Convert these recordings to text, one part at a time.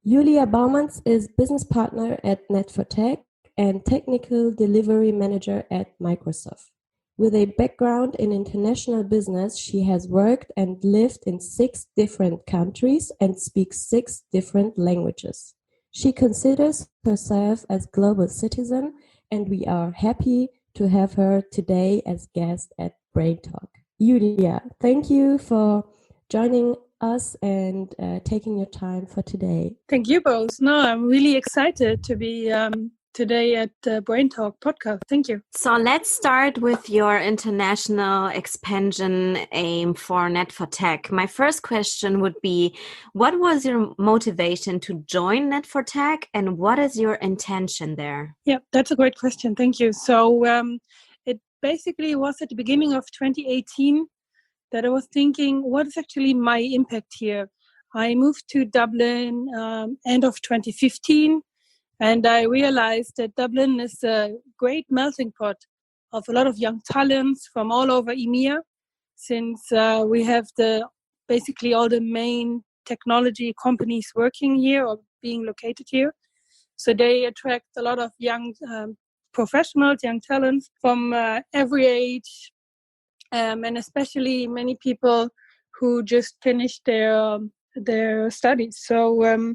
Julia Baumans is business partner at Net4Tech and technical delivery manager at Microsoft. With a background in international business, she has worked and lived in 6 different countries and speaks 6 different languages. She considers herself as global citizen, and we are happy to have her today as guest at Brain Talk. Julia, thank you for joining us and taking your time for today. Thank you both. No, I'm really excited to be today at the Brain Talk podcast. Thank you. So let's start with your international expansion aim for Net4Tech. My first question would be, what was your motivation to join Net4Tech and what is your intention there? Yeah, that's a great question. Thank you. So it basically was at the beginning of 2018 that I was thinking, what is actually my impact here? I moved to Dublin end of 2015. And I realized that Dublin is a great melting pot of a lot of young talents from all over EMEA, since we have basically all the main technology companies working here or being located here. So they attract a lot of young professionals, young talents from every age, and especially many people who just finished their studies. So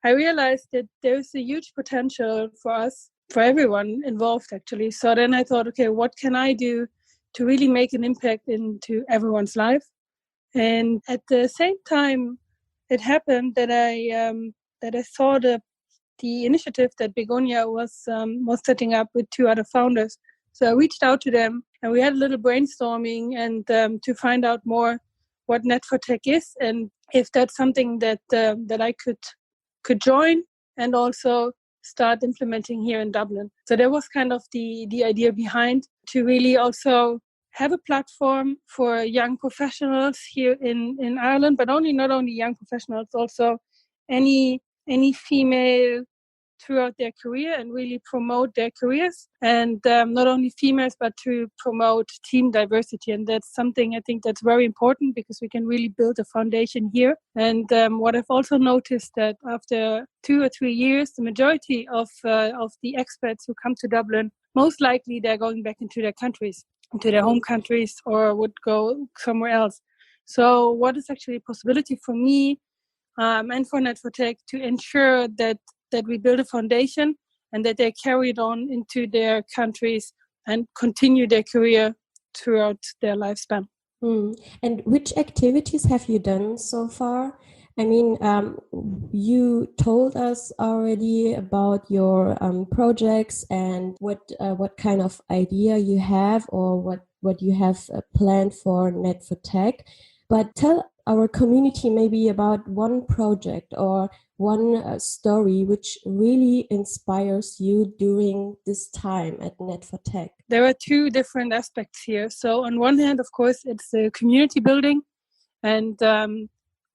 I realized that there's a huge potential for us, for everyone involved, actually. So then I thought, okay, what can I do to really make an impact into everyone's life? And at the same time, it happened that I saw the initiative that Begonia was setting up with 2 other founders. So I reached out to them, and we had a little brainstorming and to find out more what Net4Tech is, and if that's something that I could join and also start implementing here in Dublin. So that was kind of the idea behind, to really also have a platform for young professionals here in Ireland, but not only young professionals, also any female throughout their career, and really promote their careers, and not only females, but to promote team diversity. And that's something I think that's very important, because we can really build a foundation here. And what I've also noticed, that after 2 or 3 years, the majority of the expats who come to Dublin, most likely they're going back into their countries, into their home countries, or would go somewhere else. So what is actually a possibility for me and for Net4Tech to ensure that we build a foundation and that they carry it on into their countries and continue their career throughout their lifespan. And which activities have you done so far? I mean, you told us already about your projects and what kind of idea you have, or what you have planned for Net4Tech. But tell our community maybe about one project or one story which really inspires you during this time at Net4Tech. There are 2 different aspects here. So on one hand, of course, it's the community building, and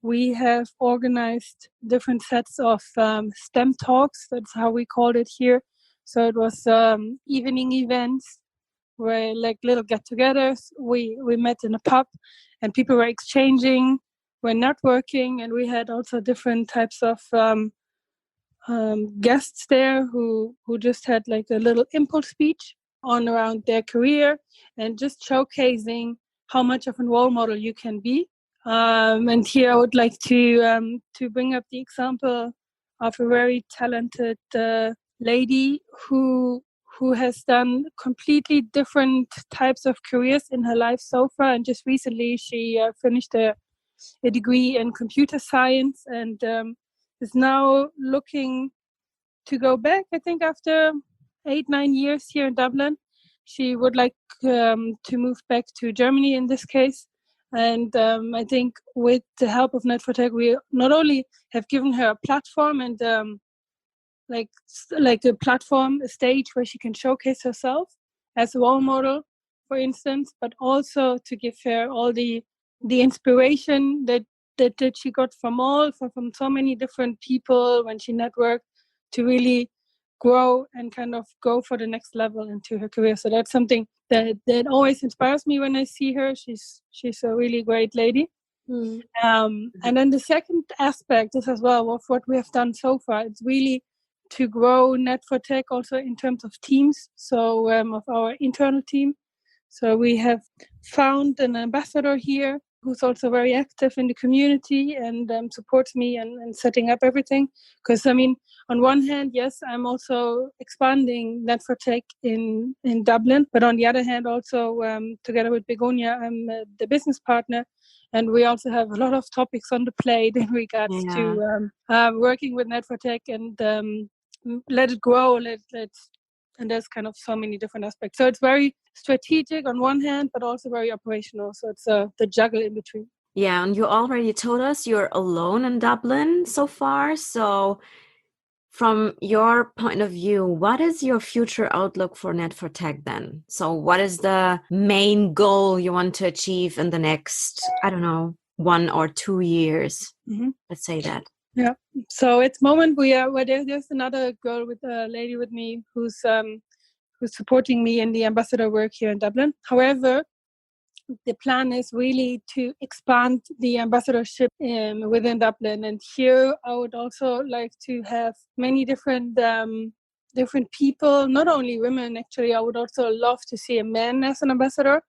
we have organized different sets of STEM talks. That's how we called it here. So it was evening events where, like, little get-togethers. We met in a pub, and people were exchanging, were networking, and we had also different types of guests there who just had like a little impulse speech on around their career, and just showcasing how much of a role model you can be. And here I would like to bring up the example of a very talented lady who has done completely different types of careers in her life so far. And just recently she finished a degree in computer science, and is now looking to go back, I think, after 8-9 years here in Dublin. She would like to move back to Germany in this case. And I think with the help of Net4Tech, we not only have given her a platform and like a platform, a stage where she can showcase herself as a role model, for instance, but also to give her all the inspiration that she got from so many different people when she networked, to really grow and kind of go for the next level into her career. So that's something that always inspires me when I see her. She's a really great lady. And then the second aspect is as well of what we have done so far. It's really to grow Net4Tech also in terms of teams, so of our internal team. So we have found an ambassador here who's also very active in the community and supports me and setting up everything. Because, I mean, on one hand, yes, I'm also expanding Net4Tech in Dublin. But on the other hand, also together with Begonia, I'm the business partner. And we also have a lot of topics on the plate in regards to working with Net4Tech and let it grow, and there's kind of so many different aspects. So it's very strategic on one hand, but also very operational. So it's the juggle in between. Yeah, and you already told us you're alone in Dublin so far. So from your point of view, what is your future outlook for Net4Tech then? So what is the main goal you want to achieve in the next, 1 or 2 years? Let's say that. Yeah. So at the moment there's another girl with a lady with me who's supporting me in the ambassador work here in Dublin. However, the plan is really to expand the ambassadorship within Dublin. And here I would also like to have many different people, not only women actually. I would also love to see a man as an ambassador,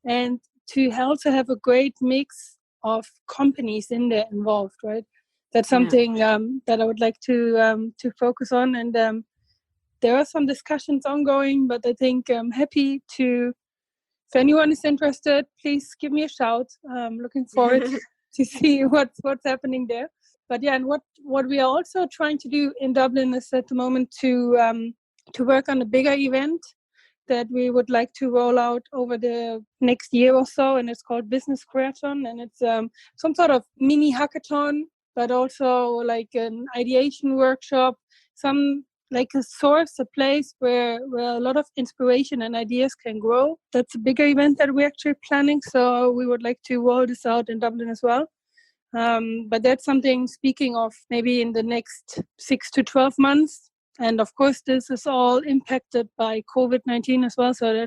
and to also have a great mix of companies in there involved, right? That's something that I would like to focus on. And there are some discussions ongoing, but I think I'm happy to, if anyone is interested, please give me a shout. I'm looking forward to see what's happening there. But yeah, and what we are also trying to do in Dublin is at the moment to work on a bigger event that we would like to roll out over the next year or so. And it's called Business Creaton. And it's some sort of mini hackathon, but also like an ideation workshop, like a source, a place where a lot of inspiration and ideas can grow. That's a bigger event that we're actually planning. So we would like to roll this out in Dublin as well. But that's something, speaking of maybe in the next 6 to 12 months. And of course, this is all impacted by COVID-19 as well. So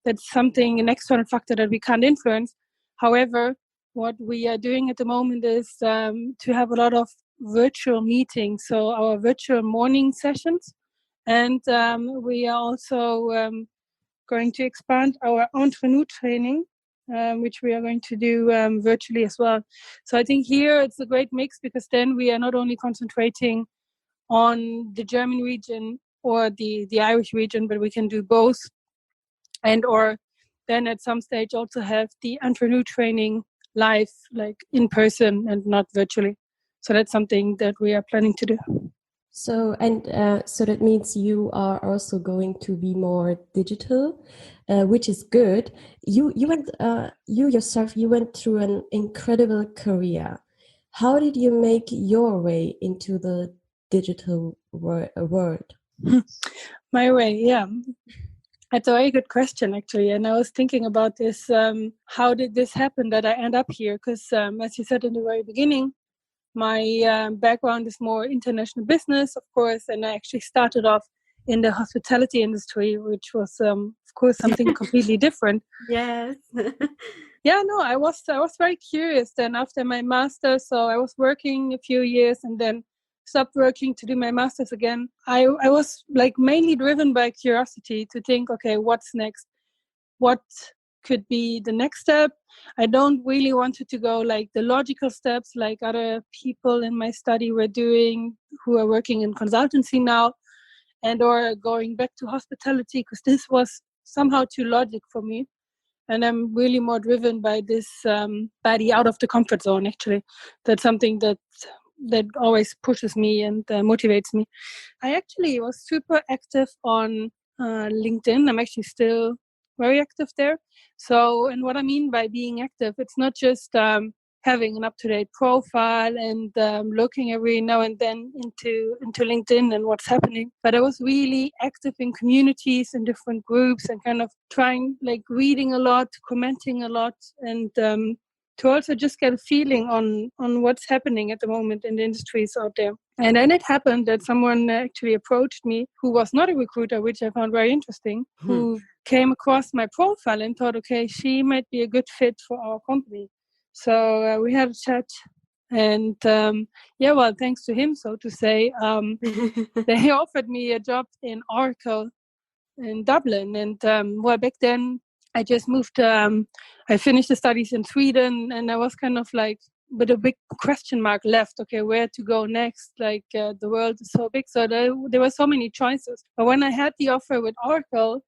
that's something, an external factor that we can't influence. However, what we are doing at the moment is to have a lot of virtual meetings, so our virtual morning sessions. And we are also going to expand our entrepreneur training, which we are going to do virtually as well. So I think here it's a great mix, because then we are not only concentrating on the German region or the Irish region, but we can do both. And or then at some stage also have the entrepreneur training live, like in person and not virtually. So that's something that we are planning to do. So so that means you are also going to be more digital, which is good. You went through an incredible career. How did you make your way into the digital world? My way, yeah. That's a very good question, actually. And I was thinking about this, how did this happen that I end up here? Because as you said in the very beginning, my background is more international business, of course, and I actually started off in the hospitality industry, which was, of course, something completely different. Yes. Yeah, no, I was very curious then after my master's. So I was working a few years and then stopped working to do my master's again. I was like mainly driven by curiosity to think, okay, what's next? What could be the next step? I don't really wanted to go like the logical steps like other people in my study were doing, who are working in consultancy now, and or going back to hospitality, because this was somehow too logic for me. And I'm really more driven by this body out of the comfort zone, actually. That's something that always pushes me and motivates me. I actually was super active on LinkedIn. I'm actually still very active there. So, and what I mean by being active, it's not just having an up-to-date profile and looking every now and then into LinkedIn and what's happening. But I was really active in communities and different groups and kind of trying, like reading a lot, commenting a lot, and to also just get a feeling on what's happening at the moment in the industries out there. And then it happened that someone actually approached me who was not a recruiter, which I found very interesting, who came across my profile and thought, okay, she might be a good fit for our company. So we had a chat, and well, thanks to him, so to say, they offered me a job in Oracle in Dublin. And back then I just moved. I finished the studies in Sweden, and I was kind of like with a big question mark left. Okay, where to go next? Like the world is so big, so there were so many choices. But when I had the offer with Oracle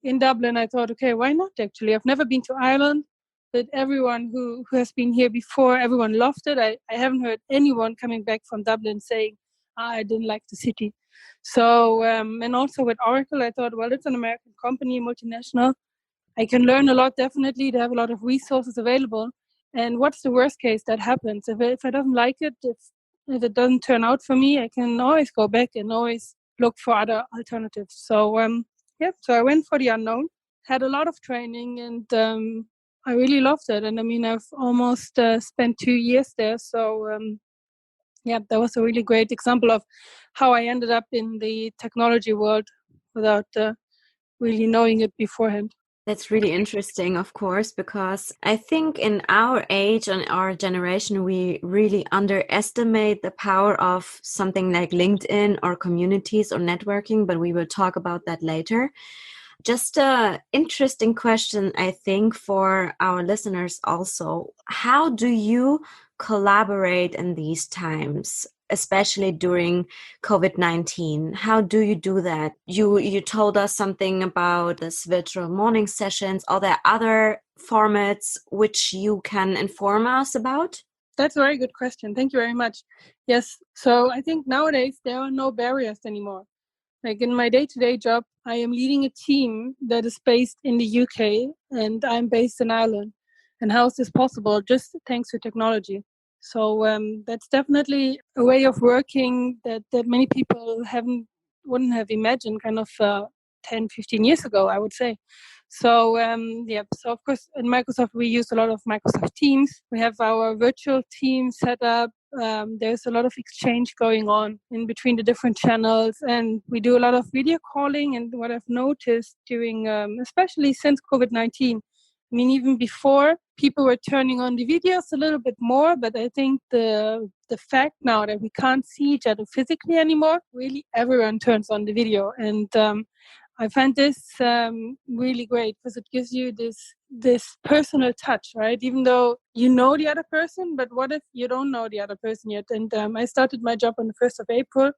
in Dublin, I thought, okay, why not? Actually, I've never been to Ireland, but everyone who has been here before, everyone loved it. I haven't heard anyone coming back from Dublin saying, I didn't like the city. So, and also with Oracle, I thought, well, it's an American company, multinational. I can learn a lot, definitely. They have a lot of resources available. And what's the worst case that happens? If I don't like it, if it doesn't turn out for me, I can always go back and always look for other alternatives. So, so I went for the unknown, had a lot of training, and I really loved it. And I mean, I've almost spent 2 years there. So, that was a really great example of how I ended up in the technology world without really knowing it beforehand. That's really interesting, of course, because I think in our age and our generation, we really underestimate the power of something like LinkedIn or communities or networking, but we will talk about that later. Just an interesting question, I think, for our listeners also. How do you collaborate in these times, especially during COVID-19? How do you do that? You told us something about this virtual morning sessions. Are there other formats which you can inform us about? That's a very good question. Thank you very much. Yes. So I think nowadays there are no barriers anymore. Like in my day-to-day job, I am leading a team that is based in the UK and I'm based in Ireland. And how is this possible? Just thanks to technology. So that's definitely a way of working that many people wouldn't have imagined kind of 10, 15 years ago, I would say. So, so of course, in Microsoft, we use a lot of Microsoft Teams. We have our virtual team set up. There's a lot of exchange going on in between the different channels, and we do a lot of video calling. And what I've noticed during, especially since COVID-19, I mean, even before, people were turning on the videos a little bit more, but I think the fact now that we can't see each other physically anymore, really everyone turns on the video. And I find this really great because it gives you this personal touch, right? Even though you know the other person, but what if you don't know the other person yet? And I started my job on the 1st of April,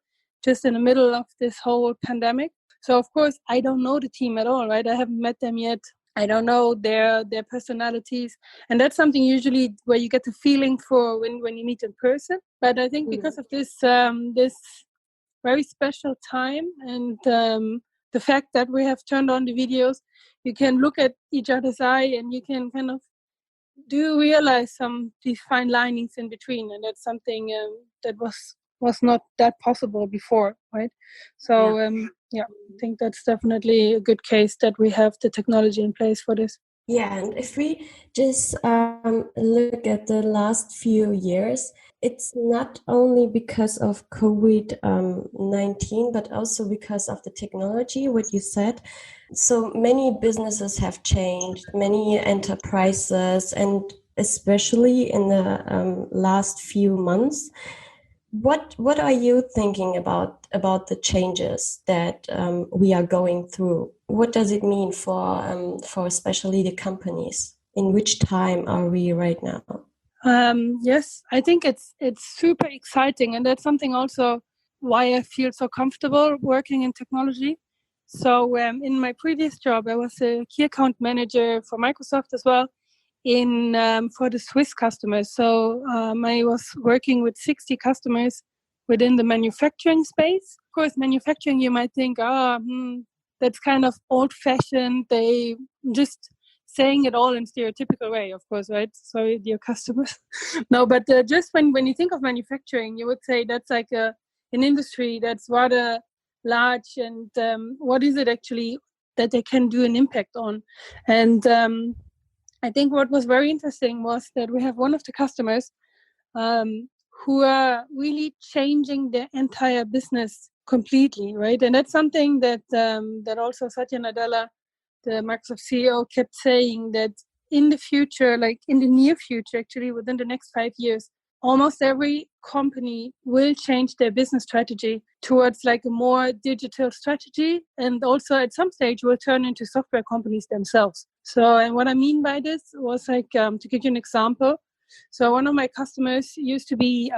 just in the middle of this whole pandemic. So of course, I don't know the team at all, right? I haven't met them yet. I don't know their personalities. And that's something usually where you get the feeling for when you meet in person. But I think because of this this very special time and the fact that we have turned on the videos, you can look at each other's eye and you can kind of do realize these fine linings in between. And that's something that was not that possible before, right? So, I think that's definitely a good case that we have the technology in place for this. Yeah, and if we just look at the last few years, it's not only because of COVID-19, but also because of the technology, what you said. So many businesses have changed, many enterprises, and especially in the last few months. What are you thinking about the changes that we are going through? What does it mean for especially the companies? In which time are we right now? Yes, I think it's super exciting, and that's something also why I feel so comfortable working in technology. So in my previous job, I was a key account manager for Microsoft as well, for the Swiss customers. So I was working with 60 customers within the manufacturing space. Of course, manufacturing, you might think, that's kind of old-fashioned. They just saying it all in stereotypical way, of course, right? Sorry, dear customers. No, but just when you think of manufacturing, you would say that's like an industry that's rather large, and what is it actually that they can do an impact on? And I think what was very interesting was that we have one of the customers who are really changing their entire business completely, right? And that's something that that also Satya Nadella, the Microsoft CEO, kept saying, that in the future, like in the near future, actually within the next 5 years, almost every company will change their business strategy towards like a more digital strategy, and also at some stage will turn into software companies themselves. So, and what I mean by this was like, to give you an example. So one of my customers used to be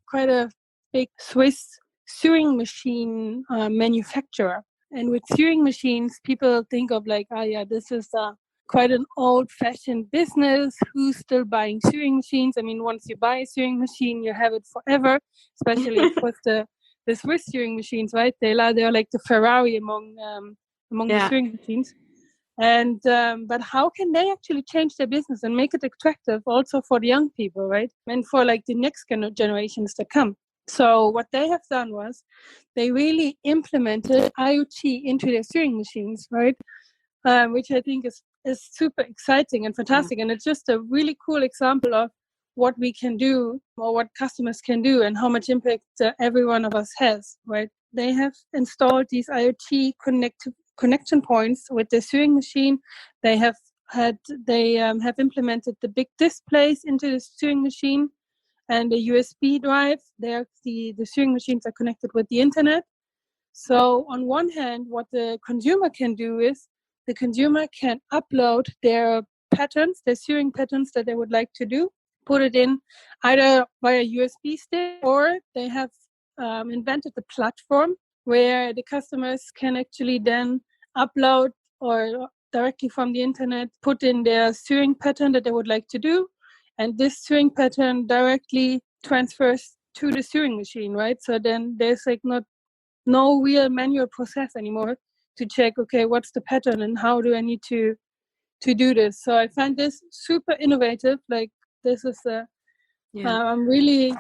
quite a big Swiss sewing machine manufacturer. And with sewing machines, people think of like, oh yeah, this is quite an old-fashioned business. Who's still buying sewing machines? I mean, once you buy a sewing machine, you have it forever. Especially, of course, the Swiss sewing machines, right? They're like the Ferrari among the sewing machines. And but how can they actually change their business and make it attractive also for the young people, right? And for like the next generations to come. So what they have done was they really implemented IoT into their sewing machines, right? Which I think is super exciting and fantastic. And it's just a really cool example of what we can do or what customers can do and how much impact every one of us has, right? They have installed these IoT connection points with the sewing machine. They have implemented the big displays into the sewing machine and a USB drive. The sewing machines are connected with the internet. So on one hand, what the consumer can do is the consumer can upload their patterns, their sewing patterns that they would like to do, put it in either via USB stick, or they have invented the platform where the customers can actually then upload or directly from the internet put in their sewing pattern that they would like to do. And this sewing pattern directly transfers to the sewing machine, right? So then there's like no real manual process anymore to check, okay, what's the pattern and how do I need to do this? So I find this super innovative. Like this is I'm really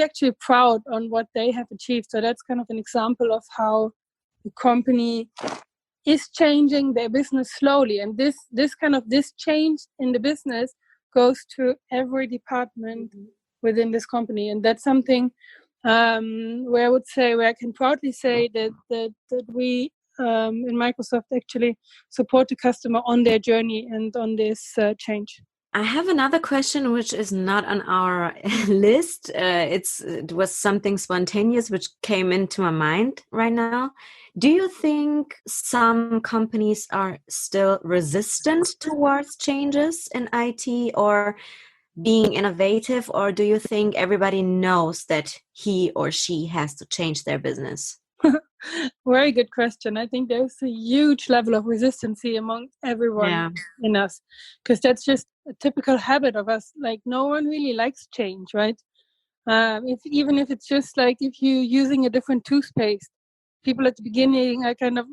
actually proud on what they have achieved. So that's kind of an example of how the company is changing their business slowly. And this change in the business goes to every department within this company. And that's something where I can proudly say that we in Microsoft actually support the customer on their journey and on this change. I have another question which is not on our list. It was something spontaneous which came into my mind right now. Do you think some companies are still resistant towards changes in IT or being innovative, or do you think everybody knows that he or she has to change their business? Very good question. I think there's a huge level of resistance among everyone in us, because that's just a typical habit of us. Like no one really likes change, right? Even if it's just like if you're using a different toothpaste, people at the beginning are kind of,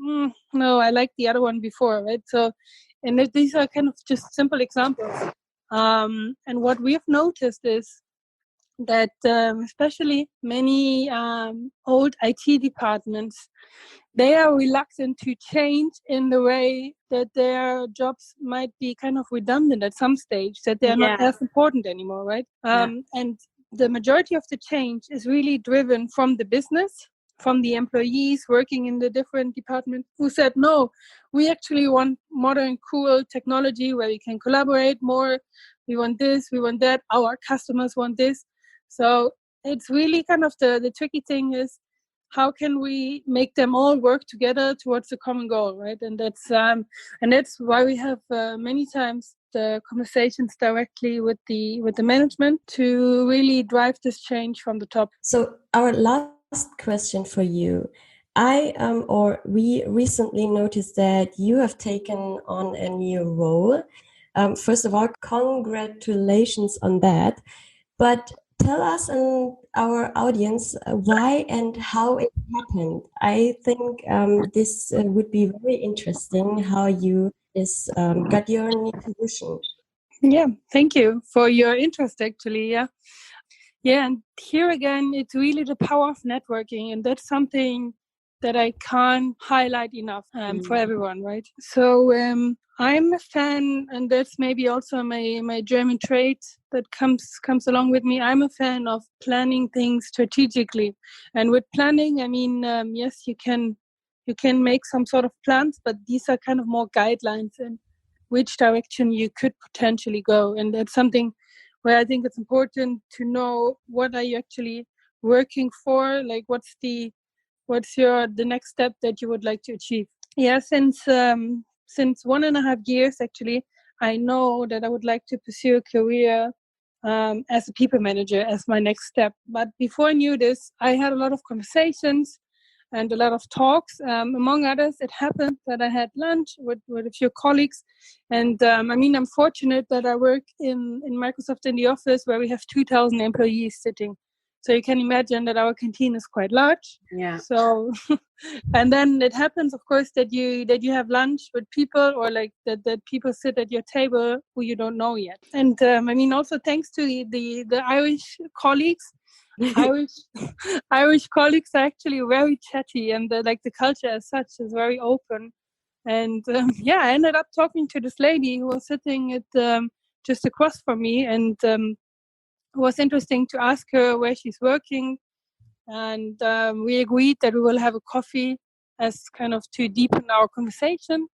no, I like the other one before, right? So, and these are kind of just simple examples. And what we have noticed is that especially many old IT departments, they are reluctant to change in the way that their jobs might be kind of redundant at some stage, that they're not as important anymore, right? And the majority of the change is really driven from the business, from the employees working in the different departments who said, no, we actually want modern, cool technology where we can collaborate more. We want this, we want that. Our customers want this. So it's really kind of the tricky thing is how can we make them all work together towards a common goal, right? And that's why we have many times the conversations directly with the management to really drive this change from the top. So our last question for you. We recently noticed that you have taken on a new role. First of all, congratulations on that. But tell us and our audience why and how it happened. I think this would be very interesting how you got your new position. Yeah, thank you for your interest, actually. Yeah, and here again, it's really the power of networking, and that's something that I can't highlight enough for everyone, right? So I'm a fan, and that's maybe also my German trait that comes along with me. I'm a fan of planning things strategically, and with planning, I mean, yes, you can make some sort of plans, but these are kind of more guidelines, and which direction you could potentially go. And that's something where I think it's important to know what are you actually working for, like what's the next step that you would like to achieve. Yeah, since 1.5 years actually, I know that I would like to pursue a career as a people manager as my next step. But before I knew this, I had a lot of conversations and a lot of talks. Among others, it happened that I had lunch with a few colleagues. And I'm fortunate that I work in Microsoft in the office where we have 2,000 employees sitting. So you can imagine that our canteen is quite large. Yeah. So, and then it happens, of course, that you have lunch with people, or like that people sit at your table who you don't know yet. And also thanks to the Irish colleagues. Irish colleagues are actually very chatty, and the culture as such is very open. And I ended up talking to this lady who was sitting at just across from me, and it was interesting to ask her where she's working. And we agreed that we will have a coffee as kind of to deepen our conversation.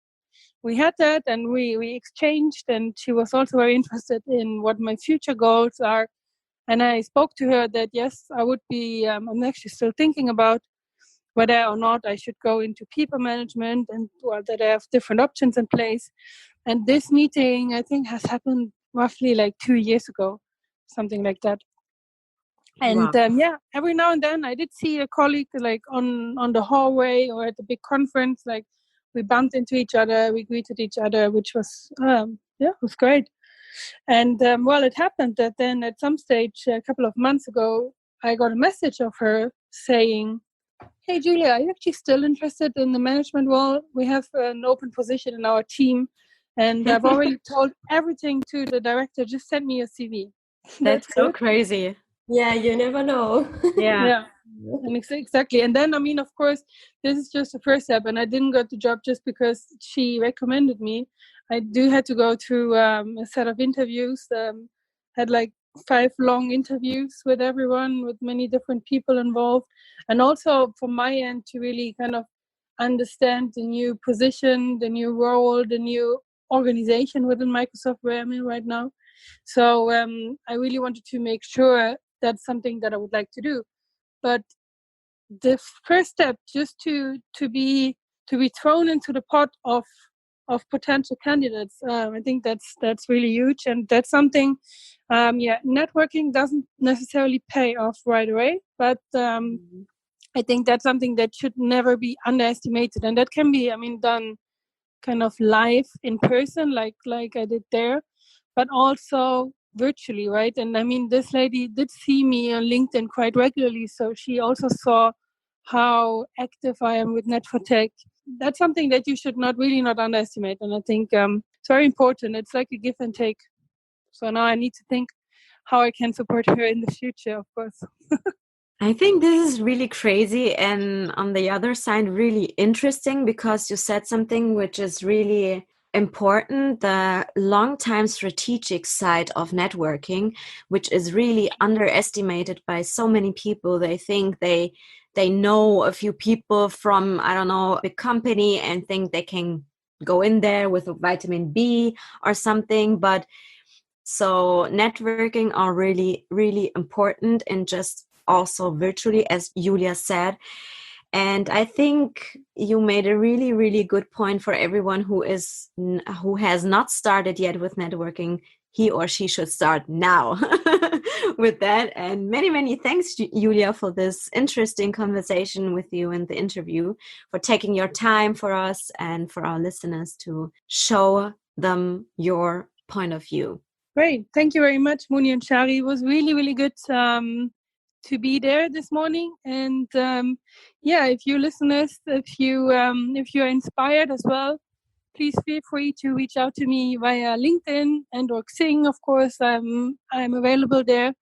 We had that, and we exchanged, and she was also very interested in what my future goals are. And I spoke to her that, yes, I would be, I'm actually still thinking about whether or not I should go into people management, and that I have different options in place. And this meeting, I think, has happened roughly like 2 years ago, something like that. And Wow. Every now and then I did see a colleague like on the hallway or at the big conference. Like we bumped into each other, we greeted each other, which was was great. And it happened that then at some stage a couple of months ago, I got a message of her saying, "Hey Julia, are you actually still interested in the management role? We have an open position in our team, and I've already told everything to the director. Just send me your CV." That's so it. crazy. Yeah, you never know. Yeah. Yeah. And exactly. And then, of course, this is just the first step. And I didn't get the job just because she recommended me. I do had to go through a set of interviews, had like 5 long interviews with everyone, with many different people involved. And also from my end to really kind of understand the new position, the new role, the new organization within Microsoft where I'm in right now. So I really wanted to make sure that's something that I would like to do. But the first step, just to be thrown into the pot of potential candidates, I think that's really huge, and that's something. Networking doesn't necessarily pay off right away, but I think that's something that should never be underestimated, and that can be, done kind of live in person, like I did there, but also virtually, right? And this lady did see me on LinkedIn quite regularly, so she also saw how active I am with Net4Tech. That's something that you should not underestimate, and I think it's very important. It's like a give and take. So now I need to think how I can support her in the future, of course. I think this is really crazy, and on the other side, really interesting, because you said something which is really important, the long-time strategic side of networking, which is really underestimated by so many people. They think they know a few people from, I don't know, a big company, and think they can go in there with a vitamin B or something. But so networking are really, really important, and just also virtually, as Julia said. And I think you made a really, really good point for everyone who has not started yet with networking. He or she should start now with that. And many, many thanks, Julia, for this interesting conversation with you in the interview, for taking your time for us and for our listeners to show them your point of view. Great. Thank you very much, Muni and Shari. It was really, really good to be there this morning. And if you listeners, if you are inspired as well, please feel free to reach out to me via LinkedIn and or Xing. Of course, I'm available there.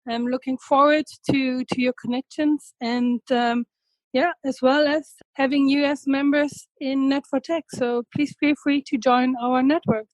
I'm looking forward to your connections, and as well as having you as members in Net4Tech. So please feel free to join our network.